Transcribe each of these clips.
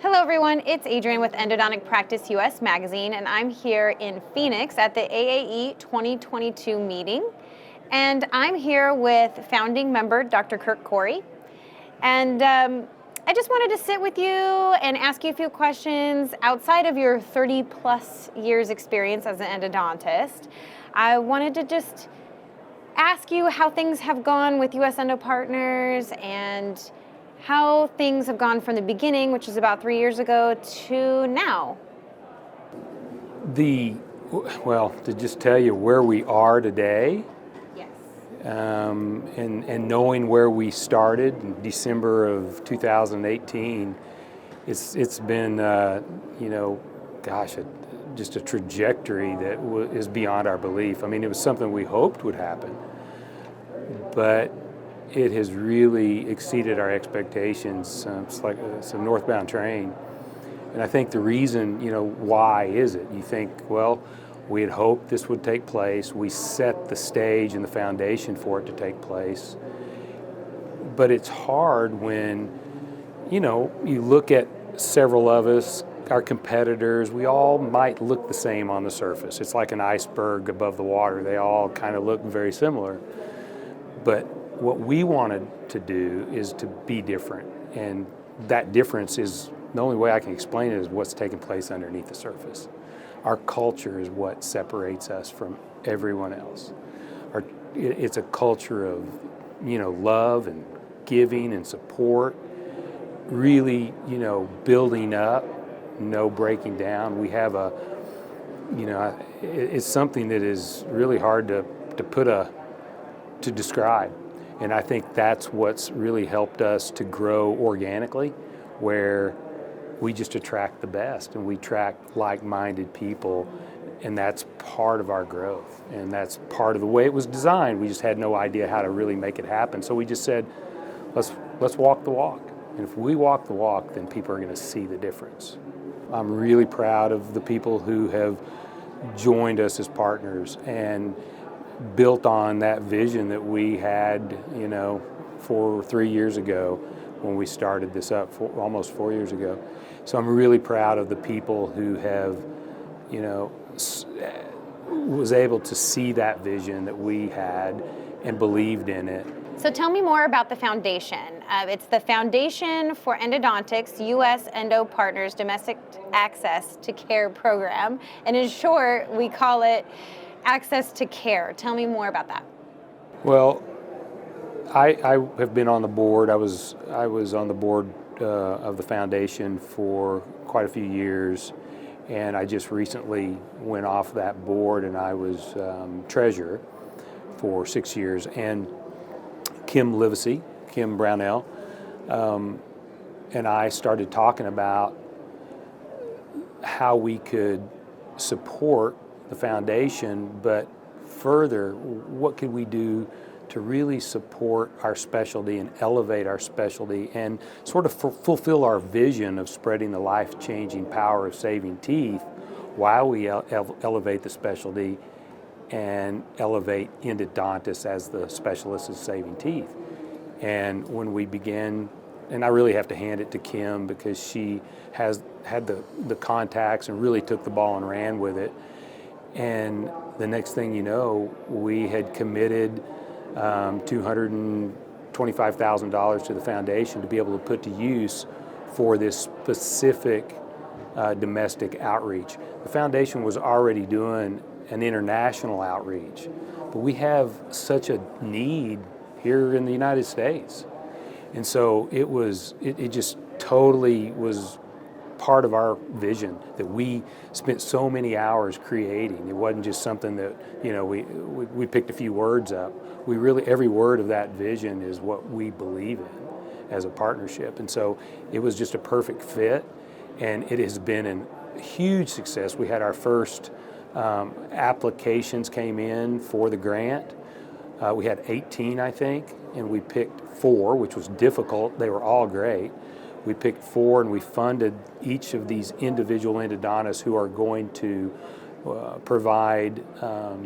Hello everyone, it's Adrienne with Endodontic Practice US magazine, and I'm here in Phoenix at the AAE 2022 meeting. And I'm here with founding member Dr. Kirk Coury. And I just wanted to sit with you and ask you a few questions outside of your 30 plus years experience as an endodontist. I wanted to just ask you how things have gone with US Endo Partners and how things have gone from the beginning, which is about 3 years ago, to now. To just tell you where we are today, Yes. and knowing where we started in December of 2018, it's been just a trajectory that is beyond our belief. I mean, it was something we hoped would happen, but it has really exceeded our expectations. It's like it's a northbound train. And I think the reason, why is it? You think, well, we had hoped this would take place. We set the stage and the foundation for it to take place. But it's hard when, you look at several of us, our competitors, we all might look the same on the surface. It's like an iceberg above the water. They all kind of look very similar. But what we wanted to do is to be different, and that difference is, the only way I can explain it is what's taking place underneath the surface. Our culture is what separates us from everyone else. It's a culture of, love and giving and support, really, building up, no breaking down. We have it's something that is really hard to describe. And I think that's what's really helped us to grow organically, where we just attract the best and we attract like-minded people, and that's part of our growth. And that's part of the way it was designed. We just had no idea how to really make it happen. So we just said, let's walk the walk. And if we walk the walk, then people are going to see the difference. I'm really proud of the people who have joined us as partners and built on that vision that we had, 3 years ago when we started this up, almost 4 years ago. So I'm really proud of the people who have, was able to see that vision that we had and believed in it. So tell me more about the foundation. It's the Foundation for Endodontics, US Endo Partners Domestic Access to Care Program. And in short, we call it Access to Care. Tell me more about that. Well, I have been on the board. I was on the board of the foundation for quite a few years, and I just recently went off that board, and I was treasurer for 6 years. And Kim Brownell, and I started talking about how we could support the foundation, but further, what could we do to really support our specialty and elevate our specialty and sort of fulfill our vision of spreading the life-changing power of saving teeth while we elevate the specialty and elevate endodontists as the specialists in saving teeth. And when we began, and I really have to hand it to Kim because she has had the contacts and really took the ball and ran with it. And the next thing you know, we had committed $225,000 to the foundation to be able to put to use for this specific domestic outreach. The foundation was already doing an international outreach, but we have such a need here in the United States. And so it just totally was part of our vision that we spent so many hours creating. It wasn't just something that, we picked a few words up. We really, every word of that vision is what we believe in as a partnership. And so it was just a perfect fit, and it has been a huge success. We had our first applications came in for the grant. We had 18, I think, and we picked 4, which was difficult. They were all great. We picked 4, and we funded each of these individual endodontists who are going to provide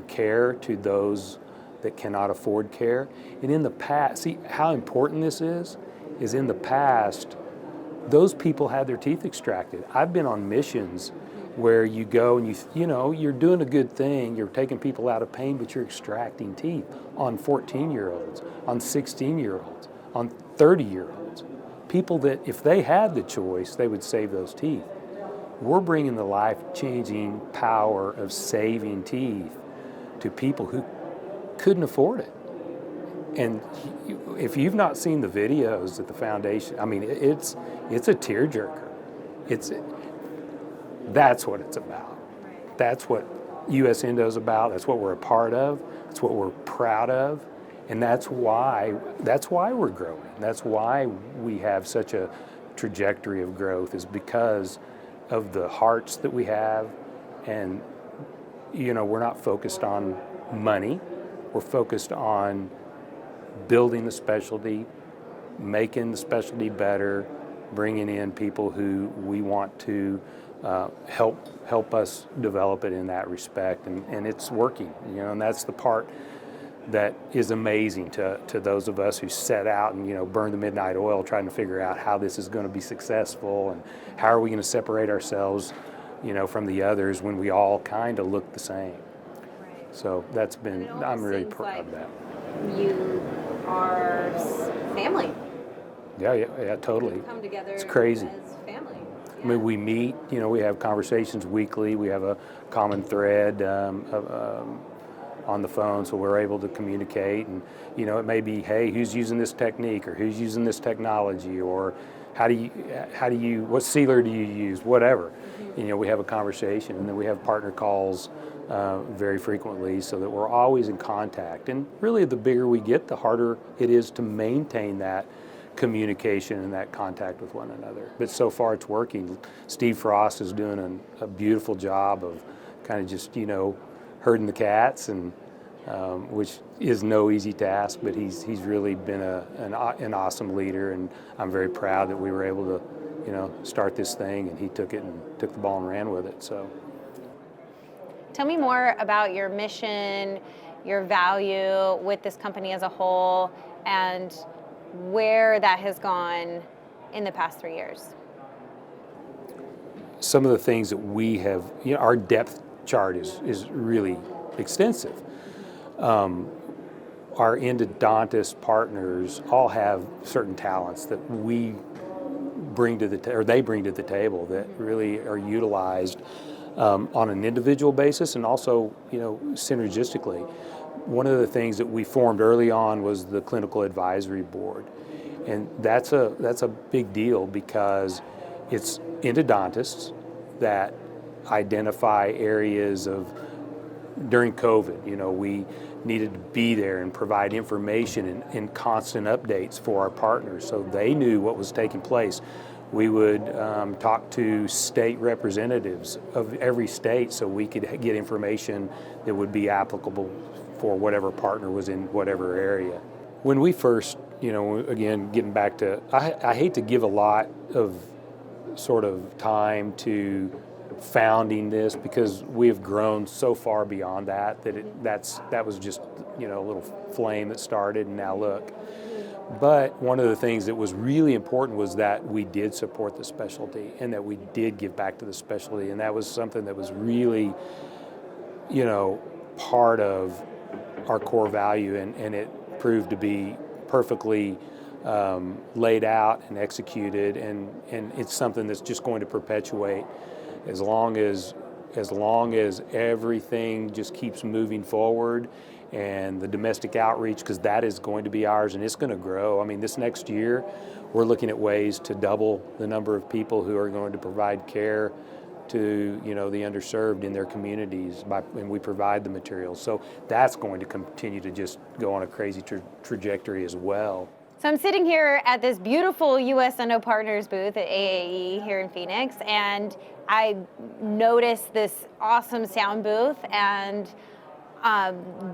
care to those that cannot afford care. And in the past, see how important this is in the past, those people had their teeth extracted. I've been on missions where you go and you're doing a good thing, you're taking people out of pain, but you're extracting teeth on 14-year-olds, on 16-year-olds, on 30-year-olds. People that if they had the choice, they would save those teeth. We're bringing the life-changing power of saving teeth to people who couldn't afford it. And if you've not seen the videos at the foundation, I mean, it's a tearjerker. That's what it's about. That's what US Endo is about. That's what we're a part of. That's what we're proud of. And that's why we're growing. That's why we have such a trajectory of growth, is because of the hearts that we have. And we're not focused on money. We're focused on building the specialty, making the specialty better, bringing in people who we want to help us develop it in that respect, and it's working. And that's the part that is amazing to those of us who set out and burn the midnight oil trying to figure out how this is going to be successful and how are we going to separate ourselves from the others when we all kind of look the same. Right. So that's been, I'm really proud of that. You are family. Yeah, totally. You come together. It's crazy. As family. Yeah. I mean, we meet, we have conversations weekly. We have a common thread on the phone, so we're able to communicate. And, it may be, hey, who's using this technique, or who's using this technology, or what sealer do you use, whatever. Mm-hmm. We have a conversation, and then we have partner calls very frequently, so that we're always in contact. And really, the bigger we get, the harder it is to maintain that communication and that contact with one another. But so far it's working. Steve Frost is doing a beautiful job of kind of just, herding the cats, and which is no easy task, but he's really been an awesome leader, and I'm very proud that we were able to, start this thing, and he took the ball and ran with it. So. Tell me more about your mission, your value with this company as a whole, and where that has gone in the past 3 years. Some of the things that we have, our depth chart is really extensive. Our endodontist partners all have certain talents that we bring to they bring to the table that really are utilized on an individual basis, and also, synergistically. One of the things that we formed early on was the clinical advisory board, and that's a big deal because it's endodontists that identify areas of. During COVID, we needed to be there and provide information and constant updates for our partners, so they knew what was taking place. We would talk to state representatives of every state so we could get information that would be applicable for whatever partner was in whatever area. When we first, again, getting back to, I hate to give a lot of sort of time to founding this, because we have grown so far beyond that that was just a little flame that started, and now look. But one of the things that was really important was that we did support the specialty, and that we did give back to the specialty, and that was something that was really part of our core value, and it proved to be perfectly laid out and executed, and it's something that's just going to perpetuate as long as everything just keeps moving forward, and the domestic outreach, because that is going to be ours, and it's going to grow. I mean, this next year, we're looking at ways to double the number of people who are going to provide care to the underserved in their communities, and we provide the materials. So that's going to continue to just go on a crazy trajectory as well. So I'm sitting here at this beautiful US Endo Partners booth at AAE here in Phoenix, and I noticed this awesome sound booth and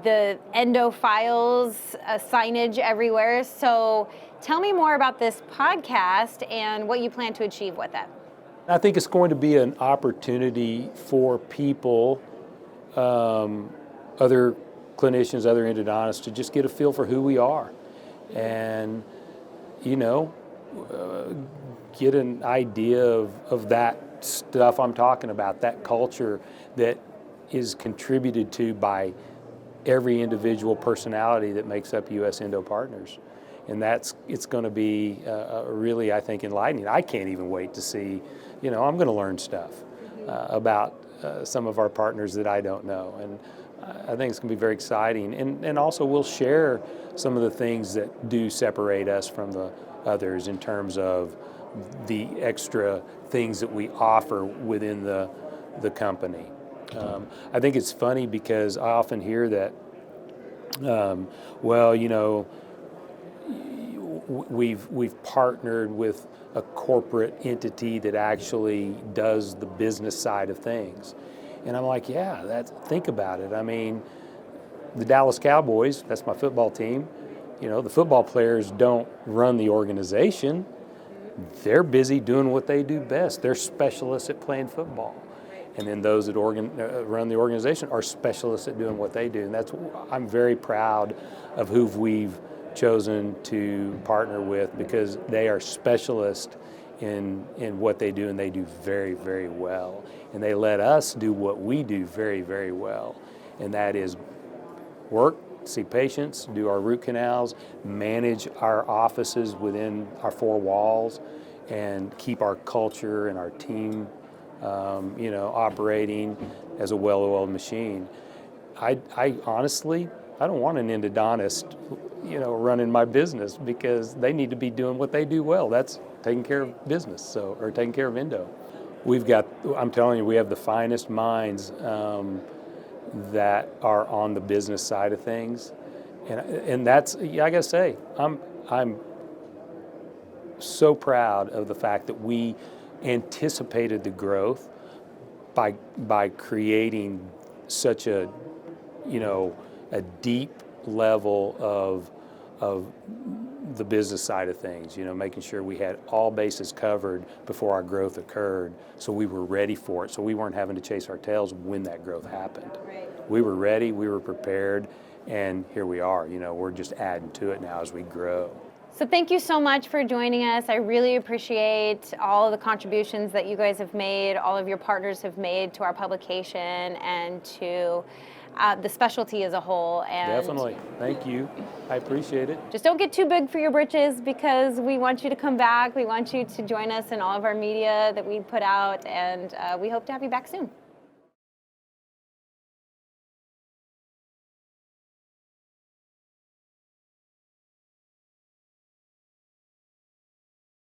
the endo files, signage everywhere. So tell me more about this podcast and what you plan to achieve with it. I think it's going to be an opportunity for people, other clinicians, other endodontists, to just get a feel for who we are. And, get an idea of that stuff I'm talking about, that culture that is contributed to by every individual personality that makes up US Endo Partners. And it's going to be really, I think, enlightening. I can't even wait to see, I'm going to learn stuff about some of our partners that I don't know. And I think it's going to be very exciting. And also we'll share some of the things that do separate us from the others in terms of the extra things that we offer within the company. I think it's funny because I often hear that, we've partnered with a corporate entity that actually does the business side of things. And I'm like, yeah, think about it. I mean, the Dallas Cowboys, that's my football team, the football players don't run the organization. They're busy doing what they do best. They're specialists at playing football. And then those that run the organization are specialists at doing what they do. And I'm very proud of who we've chosen to partner with, because they are specialists in what they do, and they do very, very well. And they let us do what we do very, very well. And that is work, see patients, do our root canals, manage our offices within our four walls, and keep our culture and our team operating as a well-oiled machine. I honestly, I don't want an endodontist, running my business, because they need to be doing what they do well. That's taking care of business, or taking care of endo. I'm telling you, we have the finest minds that are on the business side of things, and that's, I gotta say, I'm so proud of the fact that we anticipated the growth by creating such a deep level of the business side of things, making sure we had all bases covered before our growth occurred, so we were ready for it, so we weren't having to chase our tails when that growth happened. Right. We were ready, we were prepared, and here we are. We're just adding to it now as we grow. So thank you so much for joining us. I really appreciate all of the contributions that you guys have made, all of your partners have made to our publication and to the specialty as a whole. And definitely. Thank you. I appreciate it. just don't get too big for your britches, because we want you to come back. We want you to join us in all of our media that we put out, and we hope to have you back soon.